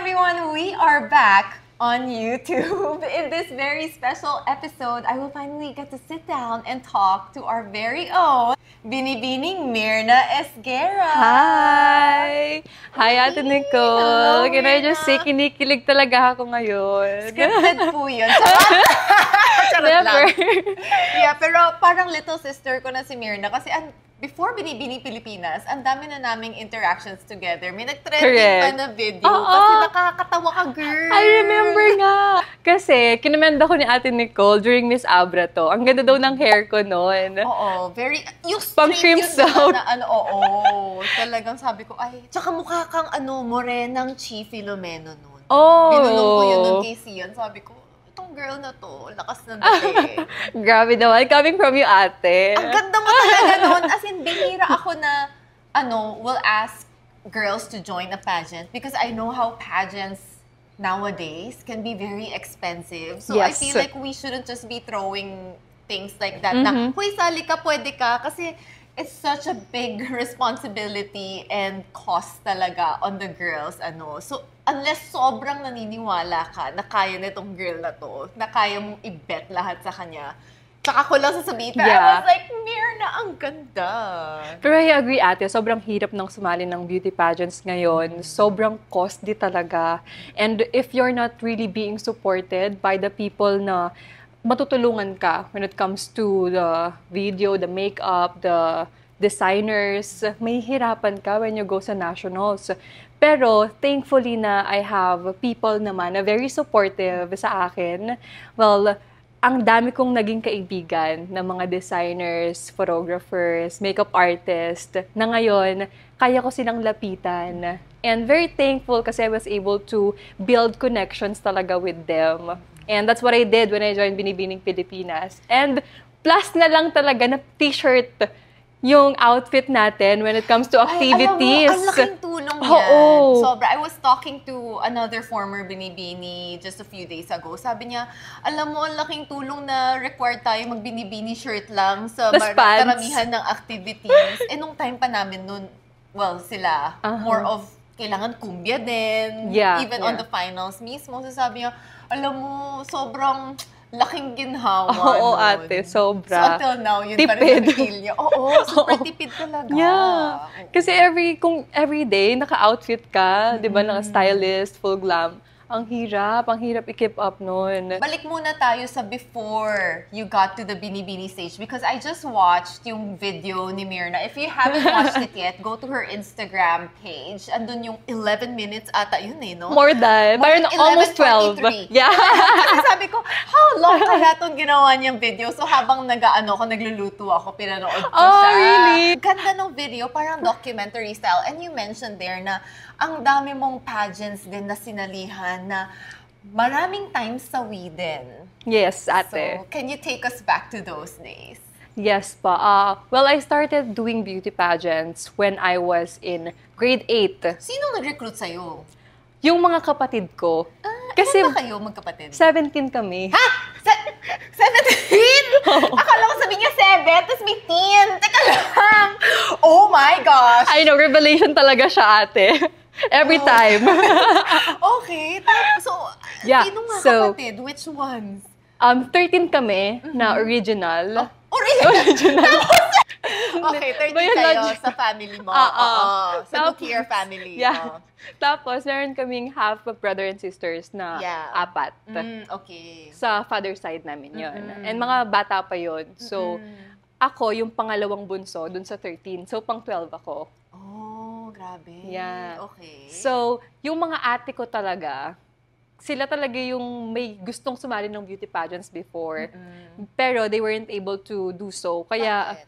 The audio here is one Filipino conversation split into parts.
everyone, we are back on YouTube. In this very special episode, I will finally get to sit down and talk to our very own Binibining Myrna Esguerra. Hi! Hi, Ate Nicole. Hello, Can I just say, Myrna. kinikilig talaga ako ngayon. Scripted po yun. Charot Never. lang. Yeah, pero parang little sister ko na si Myrna kasi before Binibining Pilipinas, ang dami na naming interactions together. May nag-trending pa na video kasi nakakatawa ka, girl. I remember nga. Kasi, kinamenda ko ni Ate Nicole during Miss Abra to. Ang ganda daw ng hair ko noon. Oo, very, yung Pang straight cream yun south. na oo. Talagang sabi ko, ay, tsaka mukha kang morenang Chi Filomeno nun. Oh. Binulong ko yun nun kay Sian. Sabi ko, itong girl na to, lakas na dati. Grabe naman. Coming from you, ate. Ang ganda mo talaga nun. As in, bihira ako na, will ask girls to join a pageant because I know how pageants nowadays can be very expensive. So Yes. I feel like we shouldn't just be throwing things like that na, huy, sali ka, pwede ka. Kasi it's such a big responsibility and cost talaga on the girls. So, unless sobrang naniniwala ka na kaya nitong girl na to, na kaya mong i-bet lahat sa kanya, tsaka ko lang sasabihin, pero I was like, Myrna, ang ganda. Pero I agree, ate. Sobrang hirap ng sumali ng beauty pageants ngayon. Sobrang costly talaga. And if you're not really being supported by the people na matutulungan ka when it comes to the video, the makeup, the designers, may hirapan ka when you go sa nationals. Pero thankfully na I have people naman na very supportive sa akin. Well, ang dami kong naging kaibigan ng mga designers, photographers, makeup artists na ngayon kaya ko silang lapitan. And very thankful kasi I was able to build connections talaga with them. And that's what I did when I joined Binibining Pilipinas. And plus na lang talaga na t-shirt yung outfit natin when it comes to activities. Ay, alam mo, ang laking tulong yan. Oo. Sobra. I was talking to another former Binibini just a few days ago. Sabi niya, alam mo, ang laking tulong na required tayo mag-binibini shirt lang sa karamihan ng activities. Nung time pa namin nun, well, sila, more of kailangan kumbya din. Even on the finals mismo. So sabi niya, alam mo, sobrang laking ginhawa Oo, nun. ate, sobra. So until now, yun pa rin yung feel niya. Oo, super tipid talaga. Yeah. Kasi kung every day, naka-outfit ka, di ba, naka-stylist, full glam, ang hirap i-keep up nun. Balik muna tayo sa before you got to the Binibini stage because I just watched yung video ni Myrna. If you haven't watched it yet, go to her Instagram page. Andun yung 11 minutes ata yun no? More than almost 12. Yeah. Kasi sabi ko, how long kaya itong ginawa niyang video? So habang nagluluto ako, pinanood ko siya. Really? Ganda ng video, parang documentary style. And you mentioned there na ang dami mong pageants din na sinalihan na maraming times sa Sweden. Yes, ate. So, can you take us back to those days? Yes pa. Well, I started doing beauty pageants when I was in grade 8. Sino nag-recruit sa'yo? Yung mga kapatid ko. Kasi ba kayo magkapatid? 17 kami. Ha? 17? Akala ko sabi niya 7, tapos may teen. Teka lang. Oh my gosh. I know, revelation talaga siya, ate. Every time. Okay. So, sino nga kapatid? Which ones? 13 kami na original. Original? Okay, 13 kayo sa family mo. Sa nuclear family. Yeah. Tapos, meron kaming half of brother and sisters na 4. Okay. Sa father side namin yon. And mga bata pa yon. So, ako yung pangalawang bunso dun sa 13. So, pang 12 ako. Oh, grabe. Yeah. Okay. So, yung mga ate ko talaga, sila talaga yung may gustong sumali ng beauty pageants before. Pero they weren't able to do so. Kaya,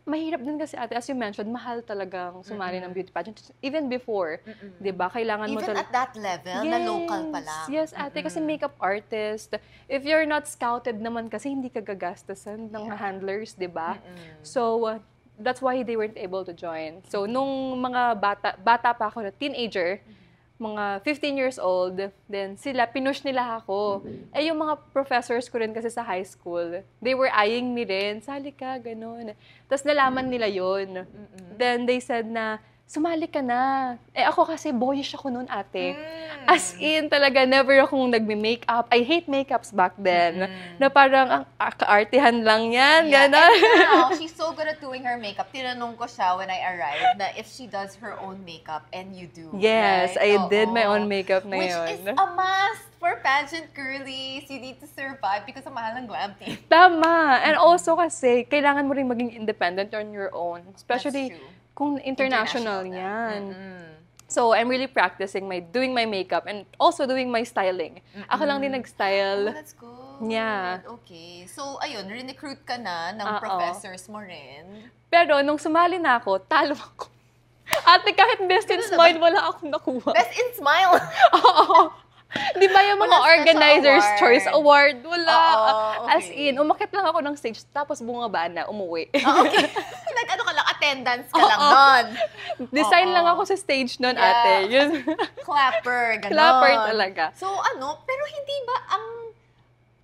mahirap din kasi ate, as you mentioned, mahal talagang sumali ng beauty pageants. Even before, di ba? Kailangan mo even at that level, na local pa lang. Yes, ate, kasi makeup artist. If you're not scouted naman kasi, hindi ka gagastasan ng handlers, di ba? So, that's why they weren't able to join. So, nung mga bata pa ako na teenager, mga 15 years old, then sila, pinush nila ako. Eh, yung mga professors ko rin kasi sa high school, they were eyeing me rin, sali ka, ganun. Tapos nalaman nila yun. Then they said na, sumali ka na. Ako kasi boyish ako noon, ate. As in, talaga, never akong nagme-makeup. I hate makeups back then. Na parang, ang kaartihan lang yan. Yeah. Gano'n. And now, she's so good at doing her makeup. Tinanong ko siya when I arrived na if she does her own makeup, and you do. Yes, right? I did my own makeup na Which yun. is a must for pageant girlies. You need to survive because ang mahal ng glam team. Tama. And also kasi, kailangan mo rin maging independent on your own. Especially, That's true. kung international na. yan. So, I'm really practicing doing my makeup and also doing my styling. Ako lang din nag-style. Oh, that's good. Yeah. Okay. So, ayun, recruit ka na ng professors mo rin. Pero, nung sumali na ako, talo ako. Ate, kahit best in smile, wala akong nakuha. Best in smile? Oo. Di ba yung mga organizers' choice award? Wala. Okay. As in, umakit lang ako ng stage, tapos bumaba na, umuwi. Okay. Nag-ano ka lang, attendance ka lang nun. Design lang ako sa stage nun, ate. Yun. Clapper, gano'n. Clapper talaga. So pero hindi ba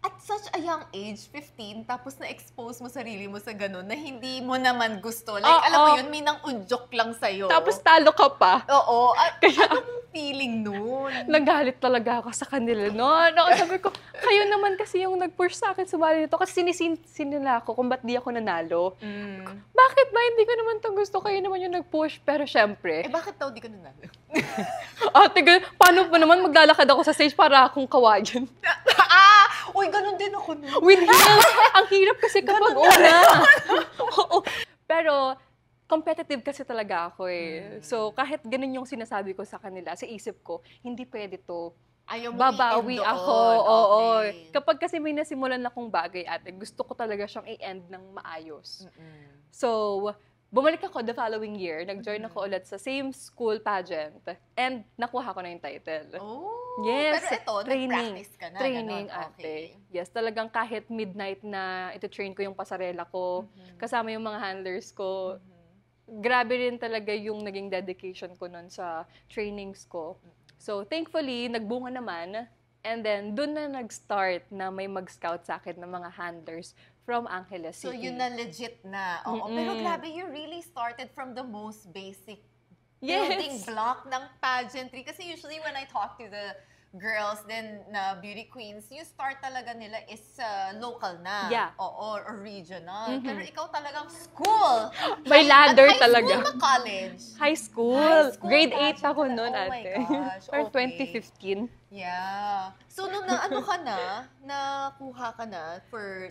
at such a young age, 15, tapos na-expose mo sarili mo sa gano'n na hindi mo naman gusto. Like, alam mo yun, may nang unjok lang sa'yo. Tapos talo ka pa. Oo. At anong feeling nun? Nagalit talaga ako sa kanila noon. Sabi ko, kayo naman kasi yung nag-push sa akin sumali nito. Kasi sinisin nila ako kung ba't di ako nanalo. Bakit ba? Hindi ko naman to gusto. Kayo naman yung nag-push. Pero syempre. Bakit daw di ka nanalo? Ate, paano pa naman maglalakad ako sa stage para akong kawayan? Uy, ganun din ako nun. With heels. Ang hirap kasi kapag una. Oo. Pero, competitive kasi talaga ako eh. So, kahit ganun yung sinasabi ko sa kanila, sa isip ko, hindi pwede to. Ayaw mo babawi i-end ako. doon. Oo. Okay. Kapag kasi may nasimulan akong bagay, ate, gusto ko talaga siyang i-end ng maayos. So, bumalik ako the following year. Nag-join ako ulit sa same school pageant. And nakuha ko na yung title. Oh, Yes, pero ito, nag-practice ka na. Training, ganon. ate. Okay. Yes, talagang kahit midnight na ito-train ko yung pasarela ko, kasama yung mga handlers ko. Grabe rin talaga yung naging dedication ko nun sa trainings ko. So, thankfully, nagbunga naman. And then, dun na nag-start na may mag-scout sa akin ng mga handlers from Angeles City. So, yun na legit na. Oo. Pero grabe, you really started from the most basic building block ng pageantry. Kasi usually when I talk to the girls then na beauty queens, yung start talaga nila is local na. Yeah. Oo, or regional. Pero ikaw talagang school. May ladder talaga. High school na college. High school. High school Grade 8 pageant ako na. noon, Oh my ate. gosh, Or okay. 2015. Yeah. So, nung nakuha ka na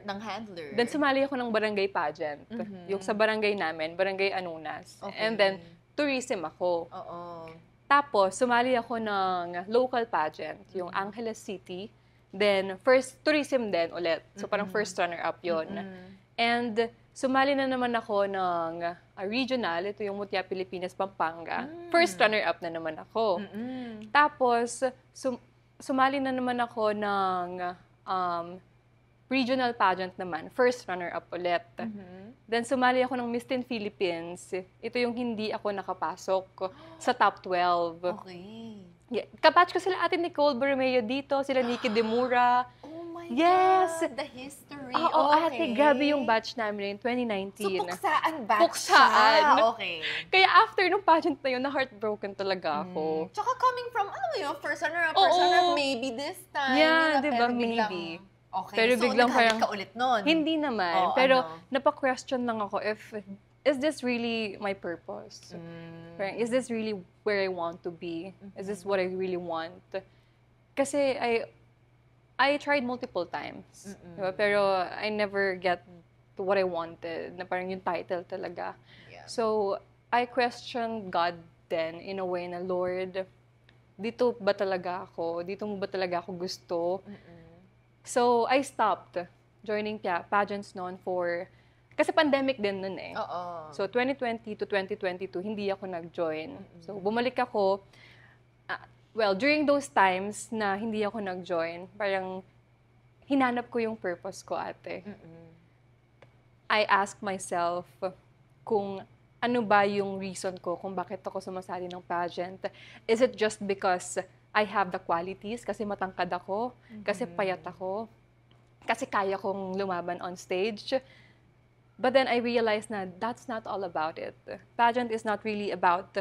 ng handler. Then sumali ako ng barangay pageant. Yung sa barangay namin, Barangay Anunas. Okay. And then, tourism ako. Oo. Tapos, sumali ako ng local pageant, yung Angeles City. Then, first, tourism din ulit. So, parang first runner-up yun. And, sumali na naman ako ng regional. Ito yung Mutia Pilipinas, Pampanga. First runner-up na naman ako. Tapos, sumali na naman ako ng regional pageant naman. First runner-up ulit. Then, sumali ako ng Miss Teen Philippines. Ito yung hindi ako nakapasok sa top 12. Okay. Yeah. Kapatch ko sila Ate Nicole Borromeo dito, sila Nikki Demura. Oh my Yes! God, the history. Oo, okay. ate, grabe yung batch namin in 2019. So, puksaan batch Puksaan. siya. Okay. Kaya after nung pageant na yun, na-heartbroken talaga ako. Tsaka coming from, first runner-up, Oo. maybe this time. Yeah, yun na, diba, pero biglang- maybe. Okay, Pero so biglang naghalit parang- ka ulit nun. Hindi naman. Oo, pero ano? napa-question lang ako is this really my purpose? Parang, is this really where I want to be? Is this what I really want? Kasi I tried multiple times. Diba? Pero I never get to what I wanted. Na parang yung title talaga. Yeah. So, I questioned God then in a way na, Lord, dito ba talaga ako? Dito mo ba talaga ako gusto? So, I stopped joining pageants noon kasi pandemic din nun eh. Oo. So, 2020 to 2022, hindi ako nag-join. So, bumalik ako. During those times na hindi ako nag-join, parang hinanap ko yung purpose ko, ate. I asked myself kung ano ba yung reason ko kung bakit ako sumasali ng pageant. Is it just because I have the qualities, kasi matangkad ako, kasi payat ako, kasi kaya kong lumaban on stage? But then I realized na that's not all about it. Pageant is not really about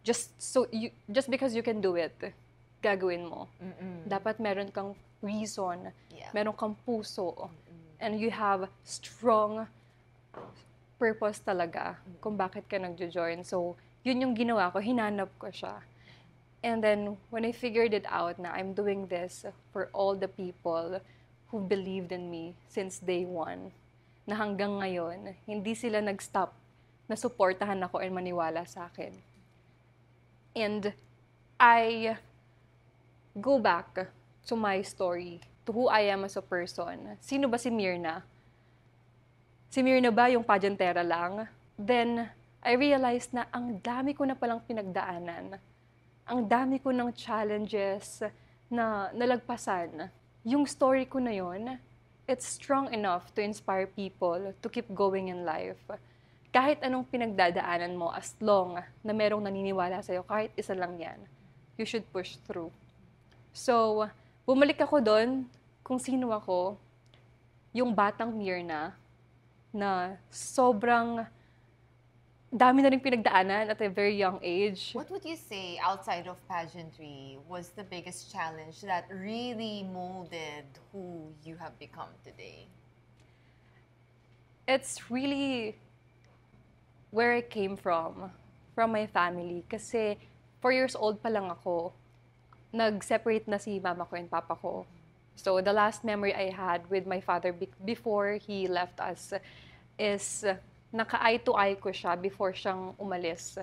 just because you can do it, gagawin mo. Dapat meron kang reason, meron kang puso, and you have strong purpose talaga kung bakit ka nagjo-join. So, yun yung ginawa ko, hinanap ko siya. And then, when I figured it out na I'm doing this for all the people who believed in me since day one, na hanggang ngayon, hindi sila nag-stop na suportahan ako and maniwala sa akin. And I go back to my story, to who I am as a person. Sino ba si Myrna? Si Myrna ba yung pageantera lang? Then, I realized na ang dami ko na palang pinagdaanan. Ang dami ko ng challenges na nalagpasan. Yung story ko na yon, it's strong enough to inspire people to keep going in life. Kahit anong pinagdadaanan mo, as long na merong naniniwala sa'yo, kahit isa lang yan, you should push through. So, bumalik ako doon kung sino ako, yung batang Myrna, na sobrang dami na rin pinagdaanan at a very young age. What would you say outside of pageantry was the biggest challenge that really molded who you have become today? It's really where I came from my family. Kasi 4 years old pa lang ako, nag-separate na si mama ko and papa ko. So the last memory I had with my father before he left us is naka-eye to eye ko siya before siyang umalis.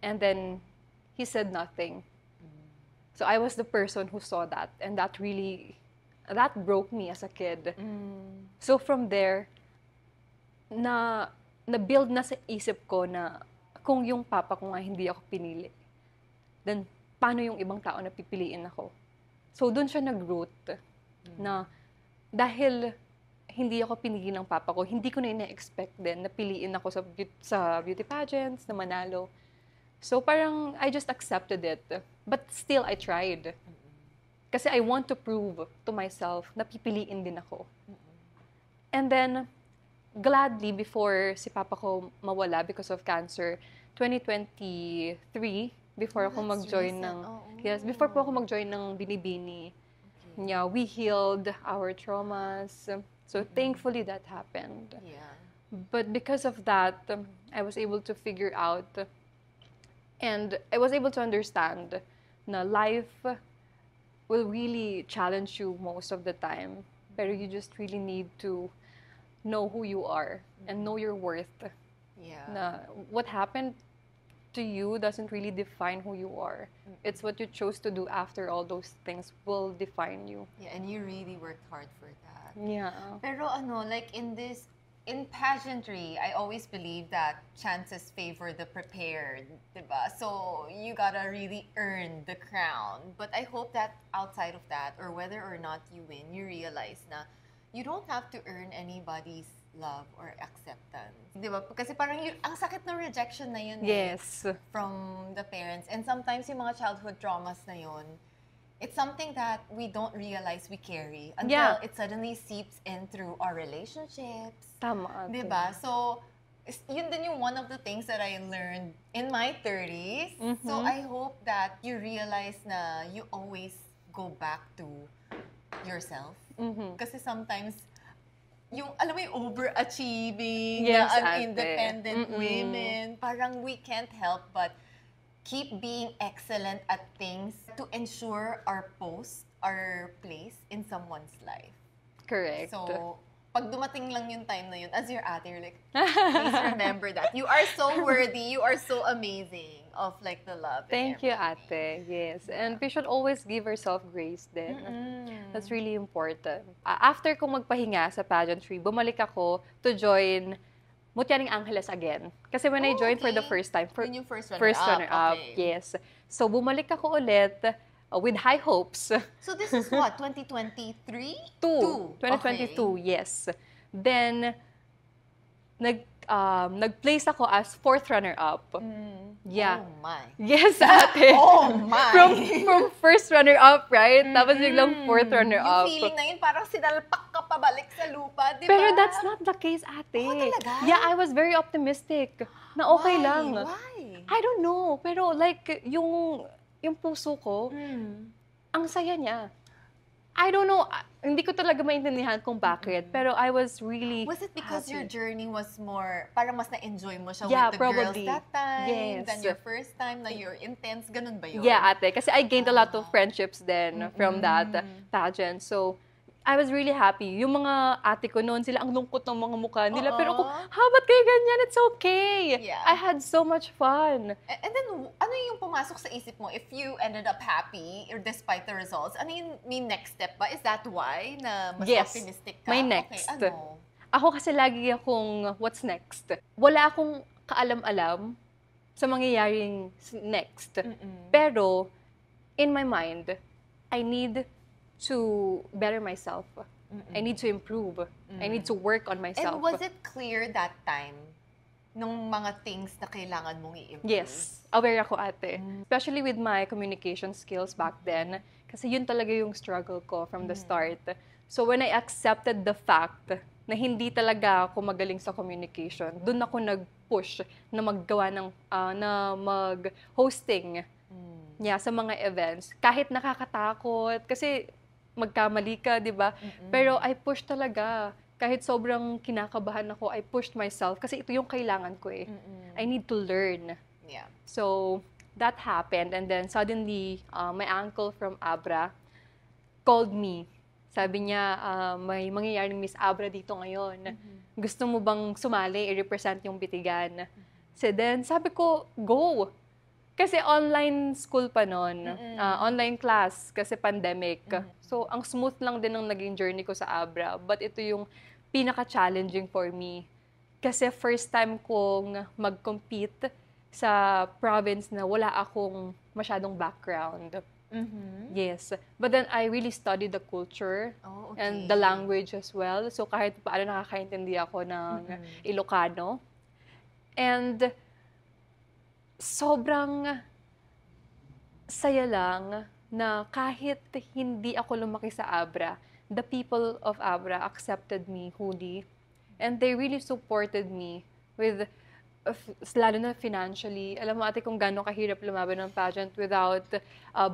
And then he said nothing. So I was the person who saw that, and that broke me as a kid. So from there, na-build na sa isip ko na kung yung papa ko nga hindi ako pinili, then paano yung ibang tao na pipiliin ako? So doon siya nag-root na dahil hindi ako pinili ng papa ko, hindi ko na ina-expect din na piliin ako sa beauty pageants, na manalo. So parang I just accepted it. But still, I tried. Kasi I want to prove to myself na pipiliin din ako. And then, gladly, before si papa ko mawala because of cancer, 2023, before ako mag-join ng... before po ako mag-join ng Binibini, yeah, we healed our traumas. So thankfully that happened. Yeah. But because of that, I was able to figure out and I was able to understand na life will really challenge you most of the time. Pero you just really need to know who you are and know your worth. Yeah. Na what happened to you doesn't really define who you are. It's what you chose to do after all those things will define you. Yeah, and you really worked hard for that. Yeah. Pero like in pageantry, I always believe that chances favor the prepared, diba? So you gotta really earn the crown. But I hope that outside of that, or whether or not you win, you realize na you don't have to earn anybody's love or acceptance. Diba? Kasi parang ang sakit ng rejection na yun. Yes. From the parents. And sometimes yung mga childhood traumas na yun, it's something that we don't realize we carry until it suddenly seeps in through our relationships. Tama. Diba? So, yun din yung one of the things that I learned in my 30s. So, I hope that you realize na you always go back to yourself. Kasi sometimes, alam mo yung overachieving, independent women, parang we can't help but keep being excellent at things to ensure our place in someone's life. Correct. So, pag dumating lang yung time na yun, as your ate, you're like, please remember that. You are so worthy, you are so amazing of like the love. Thank you, ate. Yes. And we should always give ourselves grace din. That's really important. After kong magpahinga sa pageantry, bumalik ako to join Mutyaring Angeles again. Kasi when I joined for the first time, yun yung first runner-up, yes. So bumalik ako ulit with high hopes. So this is what, 2023? 2022, yes. Then, nag-place ako as 4th runner-up. Yeah. Oh my. Yes, ate. Oh my. From first runner-up, right? Tapos biglang 4th runner-up. Yung feeling na yun, parang sinalpak ka pabalik sa lupa, di ba? Pero that's not the case, ate. Oh, talaga? Yeah, I was very optimistic na okay lang. Why? I don't know. Pero like, yung puso ko, ang saya niya. I don't know. Hindi ko talaga maintindihan kung bakit. Pero I was really Was it because happy. your journey was more, parang mas na-enjoy mo siya Yeah, with the probably. girls that time Yes. than your first time na you're intense? Ganun ba yun? Yeah, ate. Kasi I gained a lot of friendships then from that pageant. So, I was really happy. Yung mga ate ko noon, sila ang lungkot ng mga mukha nila. Pero ako, ba't kayo ganyan? It's okay. Yeah. I had so much fun. And then, ano yung pumasok sa isip mo if you ended up happy or despite the results? Ano yung may next step ba? Is that why na mas Yes, optimistic ka? may next. Okay, ano? Ako kasi lagi akong, what's next? Wala akong kaalam-alam sa mangyayaring next. Pero, in my mind, I need to better myself. I need to improve. I need to work on myself. And was it clear that time nung mga things na kailangan mong i-improve? Yes. Aware ako, ate. Especially with my communication skills back then. Kasi yun talaga yung struggle ko from the start. So when I accepted the fact na hindi talaga ako magaling sa communication, dun ako nag-push na maggawa ng, na mag-hosting sa mga events. Kahit nakakatakot. Kasi magkamali ka, di ba? Pero I pushed talaga. Kahit sobrang kinakabahan ako, I pushed myself. Kasi ito yung kailangan ko eh. I need to learn. Yeah. So, that happened. And then suddenly, my uncle from Abra called me. Sabi niya, may mangyayaring Miss Abra dito ngayon. Gusto mo bang sumali, i-represent yung Bitigan? So then, sabi ko, go! Kasi online school pa noon, online class kasi pandemic. So, ang smooth lang din ng naging journey ko sa Abra. But ito yung pinaka-challenging for me. Kasi first time kong mag-compete sa province na wala akong masyadong background. Yes. But then I really studied the culture and the language as well. So, kahit paano nakakaintindi ako ng Ilocano. And sobrang saya lang na kahit hindi ako lumaki sa Abra, the people of Abra accepted me wholly. And they really supported me with, lalo na financially. Alam mo ate kung gaano kahirap lumaban ng pageant without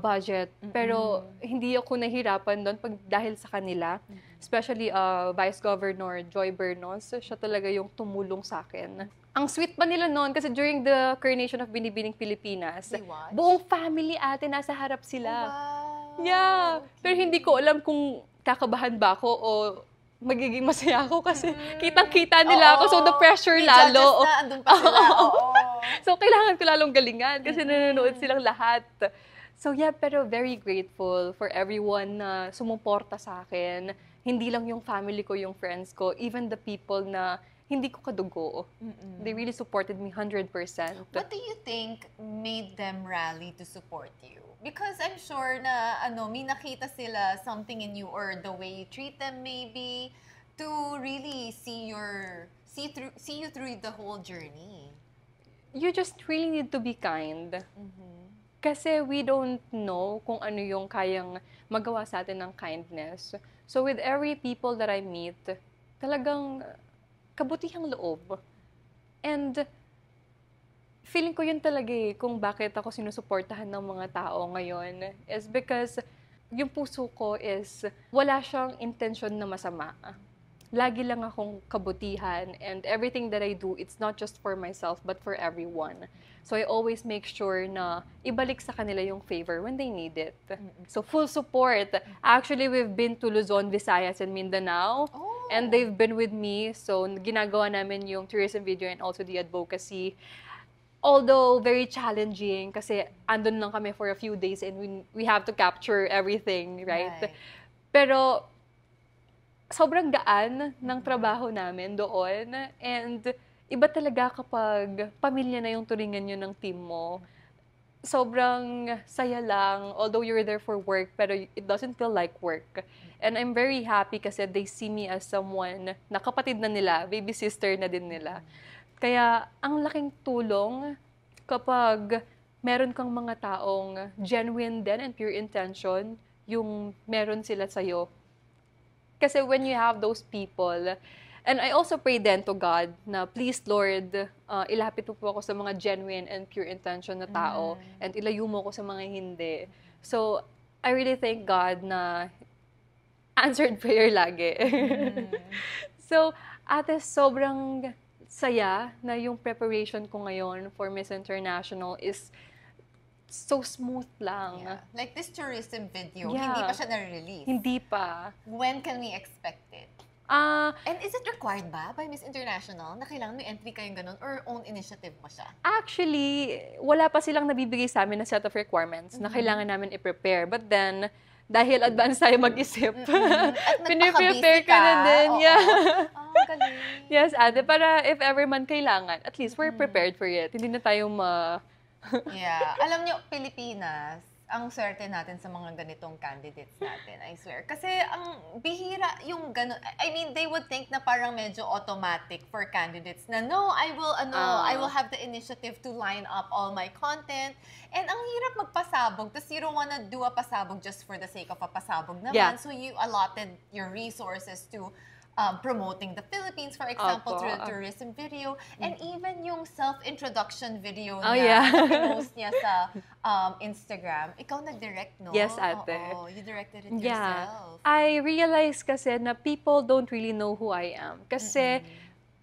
budget. Pero hindi ako nahirapan doon dahil sa kanila. Especially Vice Governor Joy Bernos, siya talaga yung tumulong sa akin. Ang sweet pa nila noon kasi during the coronation of Binibining Pilipinas, buong family ate nasa harap sila. Wow. Yeah. Pero hindi ko alam kung kakabahan ba ako o magiging masaya ako kasi kitang-kita nila ako. So, the pressure may lalo. Na, andun pa sila. So, kailangan ko lalong galingan kasi nanonood silang lahat. So, yeah, pero very grateful for everyone na sumuporta sa akin. Hindi lang yung family ko, yung friends ko, even the people na hindi ko kadugo. They really supported me 100%. What do you think made them rally to support you? Because I'm sure na may nakita sila something in you or the way you treat them maybe to really see you through the whole journey. You just really need to be kind. Kasi we don't know kung ano yung kayang magawa sa atin ng kindness. So with every people that I meet, talagang kabutihang loob. And feeling ko yun talaga kung bakit ako sinusuportahan ng mga tao ngayon is because yung puso ko is wala siyang intention na masama. Lagi lang akong kabutihan and everything that I do, it's not just for myself but for everyone. So I always make sure na ibalik sa kanila yung favor when they need it. So full support. Actually, we've been to Luzon, Visayas, and Mindanao. And they've been with me. So ginagawa namin yung tourism video and also the advocacy. Although very challenging kasi andun lang kami for a few days and we have to capture everything, right? Pero sobrang gaan ng trabaho namin doon and iba talaga kapag pamilya na yung turingan nyo ng team mo. Sobrang saya lang, although you're there for work, pero it doesn't feel like work. And I'm very happy kasi they see me as someone na kapatid na nila, baby sister na din nila. Kaya, ang laking tulong kapag meron kang mga taong genuine din and pure intention yung meron sila sa'yo. Kasi when you have those people, and I also pray then to God na please Lord, ilapit mo po ako sa mga genuine and pure intention na tao and ilayo mo ako sa mga hindi. So, I really thank God na answered prayer lagi. So, ate, sobrang saya na yung preparation ko ngayon for Miss International is so smooth lang. Yeah. Like this tourism video, hindi pa siya na-release. Hindi pa. When can we expect it? And is it required ba by Miss International na kailangan may entry kayong ganun or own initiative mo siya? Actually, wala pa silang nabibigay sa amin na set of requirements na kailangan namin i-prepare. But then, dahil advance tayo mag-isip, piniprepare ka na din. Yeah. Galing. Yes, ate, para if ever man kailangan, at least we're prepared for it. Hindi na tayo Yeah. Alam niyo, Pilipinas, ang swerte natin sa mga ganitong candidates natin, I swear. Kasi ang bihira yung ganun. I mean, they would think na parang medyo automatic for candidates na, no, I will have the initiative to line up all my content. And ang hirap magpasabog. Tapos you don't wanna do a pasabog just for the sake of a pasabog naman. Yeah. So you allotted your resources to promoting the Philippines, for example, through the tourism video. And even yung self-introduction video niya, pinost niya sa Instagram. Ikaw nag-direct, no? Yes, ate. You directed it yourself. I realized kasi na people don't really know who I am. Kasi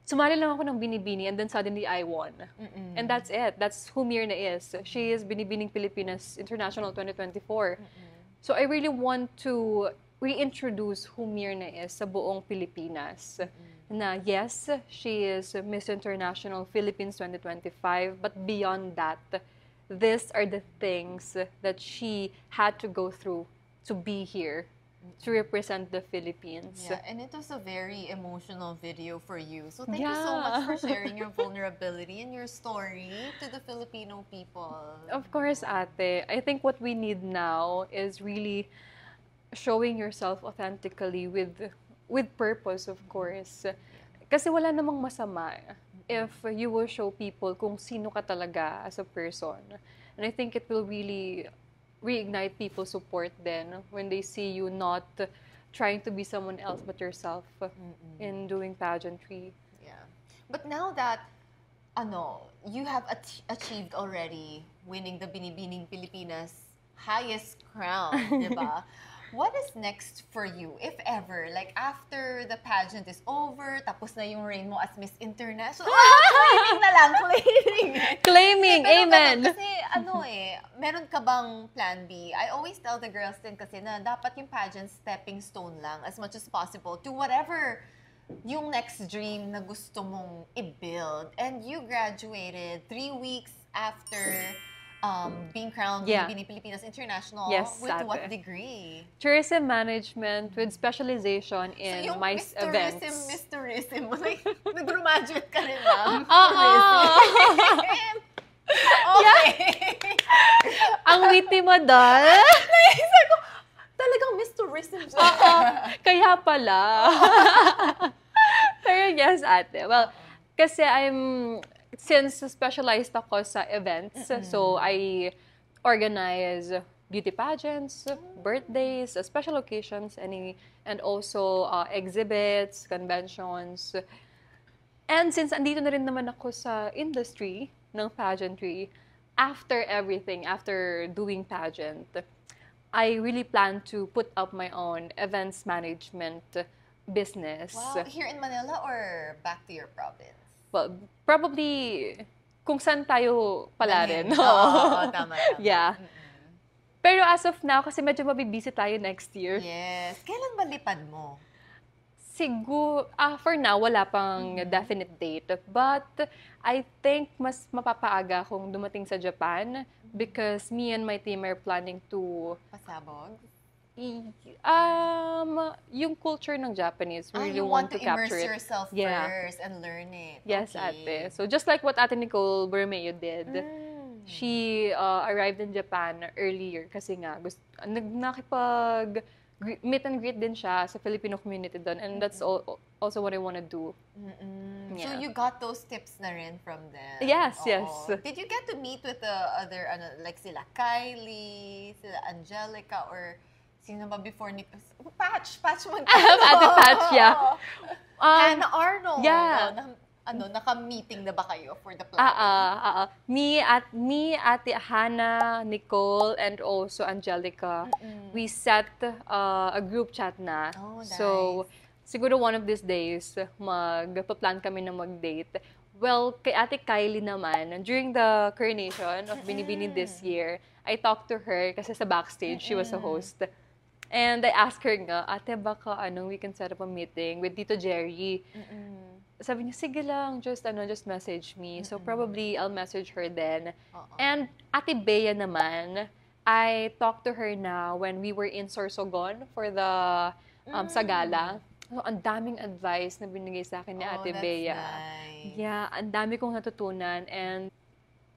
sumali lang ako ng Binibini and then suddenly I won. And that's it. That's who Myrna is. She is Binibining Pilipinas International 2024. So I really want to reintroduce who Myrna is sa buong Pilipinas. Na yes, she is Miss International Philippines 2025, but beyond that, these are the things that she had to go through to be here, to represent the Philippines. Yeah, and it was a very emotional video for you. So thank you so much for sharing your vulnerability and your story to the Filipino people. Of course, ate. I think what we need now is really showing yourself authentically with purpose, of course. Kasi wala namang masama if you will show people kung sino ka talaga as a person. And I think it will really reignite people's support then when they see you not trying to be someone else but yourself in doing pageantry. Yeah. But now that you have achieved already winning the Binibining Pilipinas highest crown, diba? What is next for you, if ever? Like, after the pageant is over, tapos na yung reign mo as Miss International. Claiming na lang, claiming. Claiming, amen. Kasi, meron ka bang plan B? I always tell the girls din kasi na dapat yung pageant stepping stone lang as much as possible to whatever yung next dream na gusto mong i-build. And you graduated 3 weeks after being crowned Binibining Pilipinas International. Yes, with what degree? Tourism management with specialization in MICE events. Miss Tourism, like, nag-graduate ka rin lang. Okay. Ang witty mo doon. Naisa ko, talagang Miss Tourism siya. Kaya pala. Pero yes, ate. Well, kasi since specialized ako sa events, so I organize beauty pageants, birthdays, special occasions, and also exhibits, conventions. And since andito na rin naman ako sa industry ng pageantry, after everything, after doing pageant, I really plan to put up my own events management business. Wow, here in Manila or back to your province? Well, probably kung saan tayo pala rin. Oo, tama. Yeah. Pero as of now, kasi medyo mabibisi tayo next year. Yes. Kailan ba lipad mo? Siguro, for now, wala pang definite date. But I think mas mapapaaga kung dumating sa Japan because me and my team are planning to pasabog? Yung culture ng Japanese, we really want to capture it. You want to immerse yourself first and learn it. Yes, ate. So just like what Ate Nicole Bermeo did, she arrived in Japan earlier kasi nga nakipag meet and greet din siya sa Filipino community doon, and that's also what I want to do. So you got those tips na rin from them? Yes, yes. Did you get to meet with the other, like sila Kylie, sila Angelica, or sino ba before ni... Patch Montano. Ate Patch, yeah. Hannah Arnold. Yeah. Naka-meeting na ba kayo for the planning? Me, Ate Hannah, Nicole, and also Angelica, we set a group chat na. Oh, nice. So, siguro one of these days, magpa-plan kami na mag-date. Well, kay Ate Kylie naman, during the coronation of Binibini this year, I talked to her kasi sa backstage, she was a host. And I asked her nga, ate, baka we can set up a meeting with Tito Jerry. Sabi niya, sige lang, just message me. So probably I'll message her then. And Ate Bea naman, I talked to her na when we were in Sorsogon for the Sagala. So, ang daming advice na binigay sa akin ni Ate Bea. Nice. Yeah, ang dami kong natutunan. And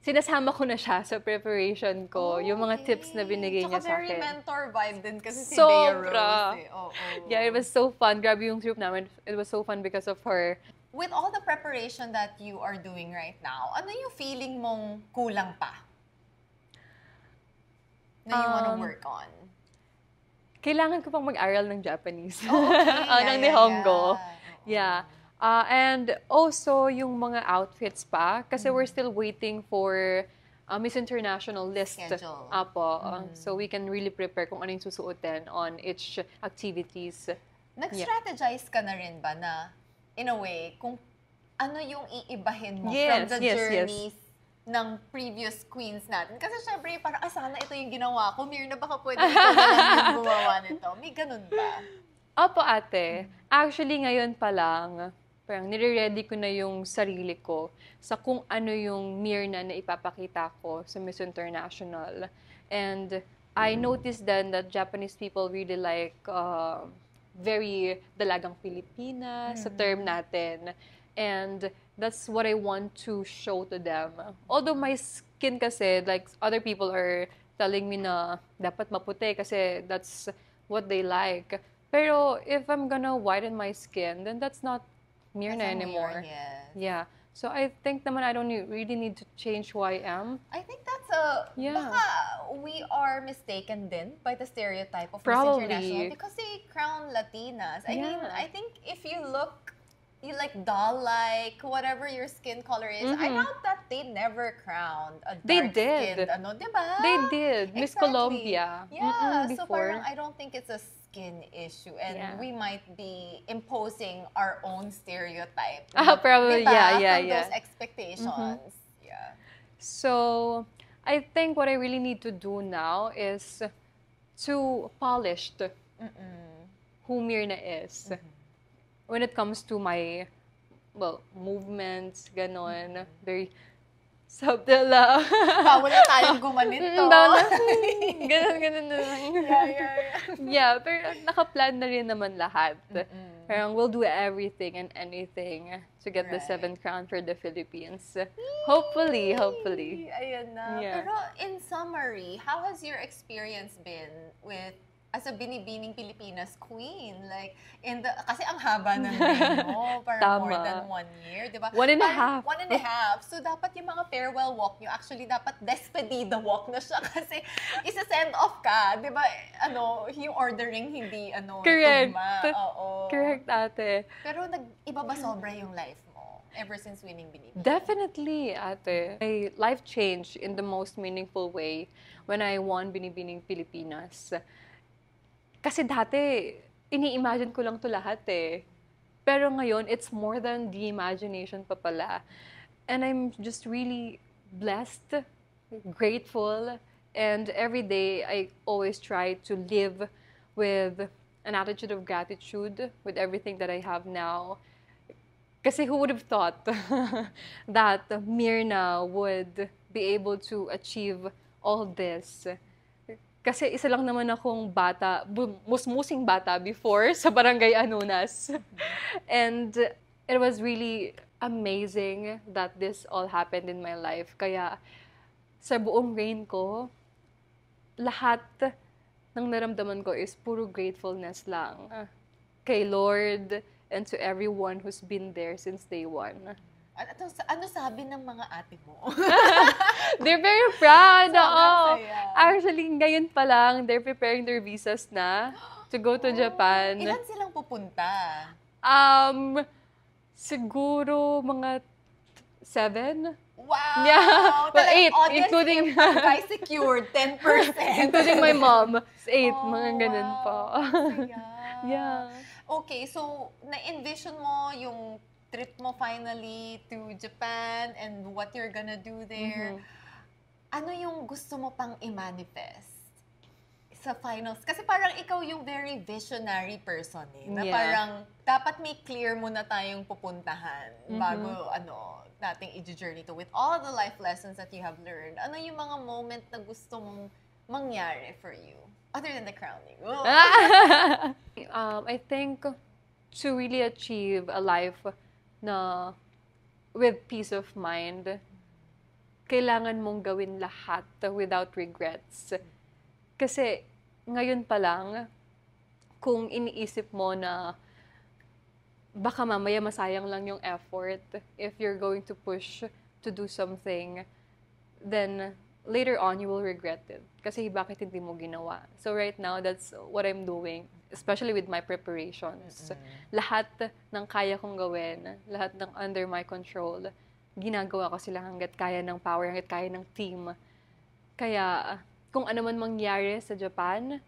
sinasama ko na siya sa preparation ko, yung mga tips na binigay niya sa akin. Very mentor vibe din kasi si Sobra. Bea Rose. Yeah, it was so fun. Grabe yung trip namin. It was so fun because of her. With all the preparation that you are doing right now, ano yung feeling mong kulang pa na you wanna work on? Kailangan ko pang mag-aral ng Japanese. Okay. Ng Nihongo. Yeah. And also, yung mga outfits pa, kasi we're still waiting for Miss International list. Schedule. So we can really prepare kung ano yung susuotin on each activities. Nag-strategize ka na rin ba na, in a way, kung ano yung iibahin mo from the journeys ng previous queens natin? Kasi syempre, parang, sana ito yung ginawa ko. Mirna, baka pwede ito na lang yung gumawa nito. May ganun ba? Opo, ate. Actually, ngayon pa lang, parang nire-ready ko na yung sarili ko sa kung ano yung Mirna na ipapakita ko sa Miss International. And I noticed then that Japanese people really like very dalagang Pilipinas sa term natin. And that's what I want to show to them. Although my skin kasi, like other people are telling me na dapat maputi kasi that's what they like. Pero if I'm gonna whiten my skin, then that's not Mirna anymore. Yeah. So I think naman I don't really need to change who I am. I think that's baka we are mistaken din by the stereotype of Probably. Miss International because they crown Latinas. I mean, I think if you look, you like doll-like, whatever your skin color is, I doubt that they never crowned a dark-skinned, diba? They did. Miss Colombia. Yeah, so before. parang I don't think it's a skin issue and we might be imposing our own stereotype. Probably, diba? From those expectations. Yeah. So, I think what I really need to do now is to polish who Mirna is. When it comes to my, movements, ganon, very subtle lang. Bawal na tayong gumanito. Ganon na lang. Yeah, pero naka-plan na rin naman lahat. Parang we'll do everything and anything to get the 7th crown for the Philippines. Hopefully. Ayan na. Yeah. Pero in summary, how has your experience been with as a Binibining Pilipinas queen? Like, kasi ang haba ng reign mo, parang more than 1 year, di ba? 1.5. 1.5. So, dapat yung mga farewell walk nyo, actually, dapat despedida walk na siya kasi isa-send off ka, di ba? Yung ordering, hindi, Correct. tugma. Correct, ate. Pero iba ba sobra yung life mo ever since winning Binibining? Definitely, ate. My life changed in the most meaningful way when I won Binibining Pilipinas. Kasi dati, ini-imagine ko lang to lahat eh. Pero ngayon, it's more than the imagination pa pala. And I'm just really blessed, grateful, and every day I always try to live with an attitude of gratitude with everything that I have now. Kasi who would have thought that Mirna would be able to achieve all this? Kasi isa lang naman akong bata, musmusing bata before sa Barangay Anunas. And it was really amazing that this all happened in my life. Kaya sa buong reign ko, lahat ng naramdaman ko is puro gratefulness lang. Kay Lord and to everyone who's been there since day one. Ano sabi ng mga ate mo? They're very proud. Oo. Saya. Actually, ngayon pa lang, they're preparing their visas na to go to Japan. Ilan silang pupunta? Siguro mga 7. Wow! Yeah. Well, 8, audience including guys secured 10%. including my mom. 8, mga ganun wow. po. Saya. Yeah. Okay, so na-envision mo yung trip mo finally to Japan and what you're gonna do there. Ano yung gusto mo pang i-manifest sa finals? Kasi parang ikaw yung very visionary person na parang dapat may clear muna tayong pupuntahan bago nating i-journey to with all the life lessons that you have learned. Ano yung mga moment na gusto mong mangyari for you? Other than the crowning. I think to really achieve a life na with peace of mind, kailangan mong gawin lahat without regrets. Kasi ngayon pa lang, kung iniisip mo na baka mamaya masayang lang yung effort if you're going to push to do something, then later on you will regret it. Kasi bakit hindi mo ginawa? So right now, that's what I'm doing, especially with my preparations. Lahat ng kaya kong gawin, lahat ng under my control, ginagawa ko sila hanggat kaya ng power, hanggat kaya ng team. Kaya kung ano man mangyari sa Japan,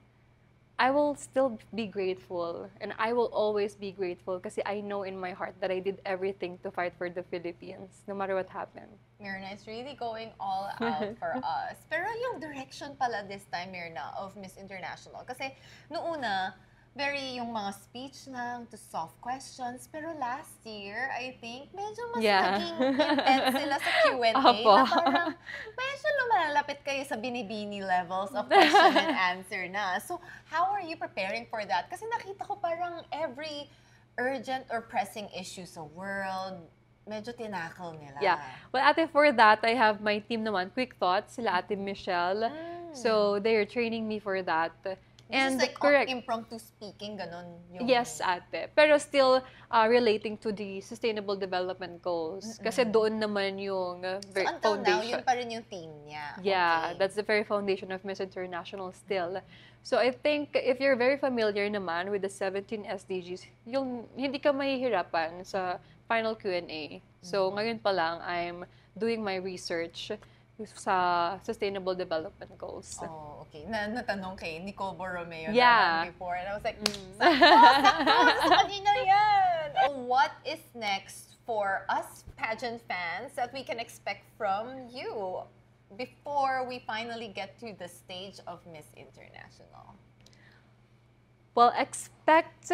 I will still be grateful, and I will always be grateful kasi I know in my heart that I did everything to fight for the Philippines, no matter what happened. Myrna is really going all out for us. Pero yung direction pala this time, Myrna, of Miss International. Kasi noong una, very yung mga speech lang to soft questions. Pero last year, I think, medyo mas naging intense sila sa Q&A. Na parang medyo lumalapit kayo sa binibini levels of question and answer na. So, how are you preparing for that? Kasi nakita ko parang every urgent or pressing issue sa world, medyo tinakal nila. Yeah. Well, ate, for that, I have my team naman, Quick Thoughts, sila ate Michelle. So, they are training me for that. And like correct. Impromptu speaking, ganon. Yung... Yes, ate. Pero still relating to the Sustainable Development Goals. Kasi doon naman yung so until foundation. Now, yun pa rin yung theme niya. Yeah, that's the very foundation of Miss International still. So I think if you're very familiar naman with the 17 SDGs, yung hindi ka mahihirapan sa final Q&A. So ngayon pa lang, I'm doing my research sa Sustainable Development Goals. Oh, okay. Natanong kay Nicole Borromeo naman before. And I was like, sakto, kanina yan. What is next for us pageant fans that we can expect from you before we finally get to the stage of Miss International? Well, expect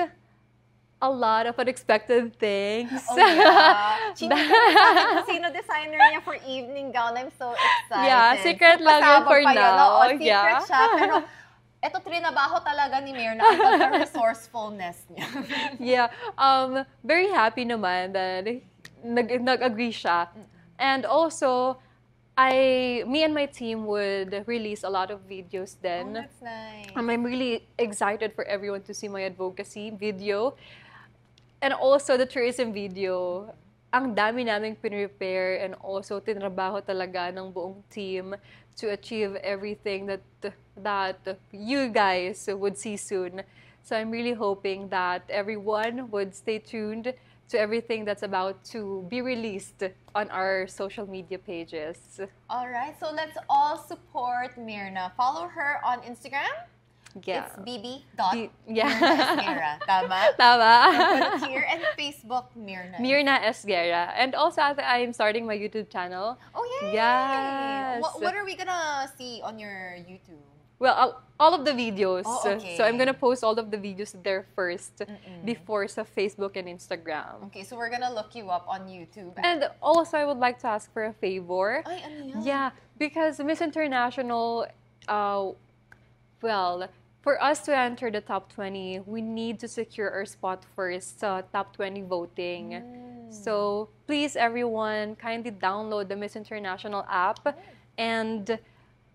a lot of unexpected things. Oh, yeah. Sino designer niya for evening gown? I'm so excited. Yeah, secret lang yun for now. Secret siya. Pero eto trinabaho talaga ni Myrna ang resourcefulness niya. Yeah. Very happy naman that nag-agree siya. And also, me and my team would release a lot of videos then. Oh, that's nice. I'm really excited for everyone to see my advocacy video. And also the tourism video, ang dami naming pinrepare and also tinrabaho talaga ng buong team to achieve everything that you guys would see soon. So I'm really hoping that everyone would stay tuned to everything that's about to be released on our social media pages. All right, so let's all support Myrna. Follow her on Instagram. Yeah. It's bb.Myrna. Tama? Tama. Put it here. And Facebook, Myrna. Myrna Esguerra. And also, I'm starting my YouTube channel. Oh, yay! Yes. What are we gonna see on your YouTube? Well, all of the videos. Oh, okay. So I'm gonna post all of the videos there first before sa Facebook and Instagram. Okay, so we're gonna look you up on YouTube. And also, I would like to ask for a favor. Ay, ano yan? Yeah, because Miss International, well, for us to enter the top 20, we need to secure our spot first sa top 20 voting. So please, everyone, kindly download the Miss International app and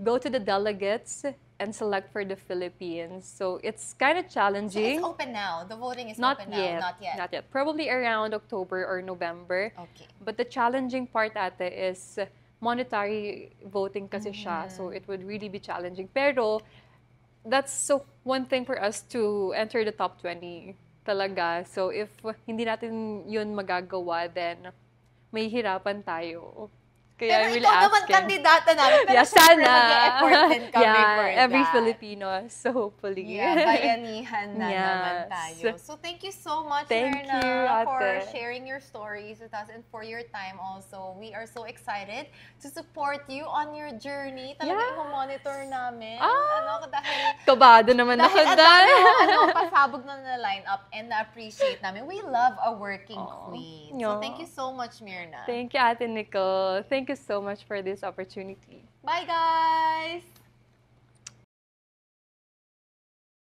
go to the delegates and select for the Philippines. So it's kind of challenging. So it's open now. The voting is Not open yet. now. Not yet. Not yet. Probably around October or November. Okay. But the challenging part ate is monetary voting kasi siya. So it would really be challenging. Pero that's so one thing for us to enter the top 20 talaga. So if hindi natin yun magagawa, then may hirapan tayo. Kaya Pero ikaw naman kandidata namin. Pero sana. mag-e-effort din kami for every that. Filipino. So hopefully. Yeah, bayanihan na Yes. naman tayo. So thank you so much, Thank Myrna, you, for ate. sharing your stories with us and for your time also. We are so excited to support you on your journey. Talaga i-monitor namin. Dahil Kabado naman ako dahil pasabog na line up and na-appreciate namin. We love a working queen. So thank you so much, Myrna. Thank you, Ate Nicole. Thank you so much for this opportunity. Bye, guys!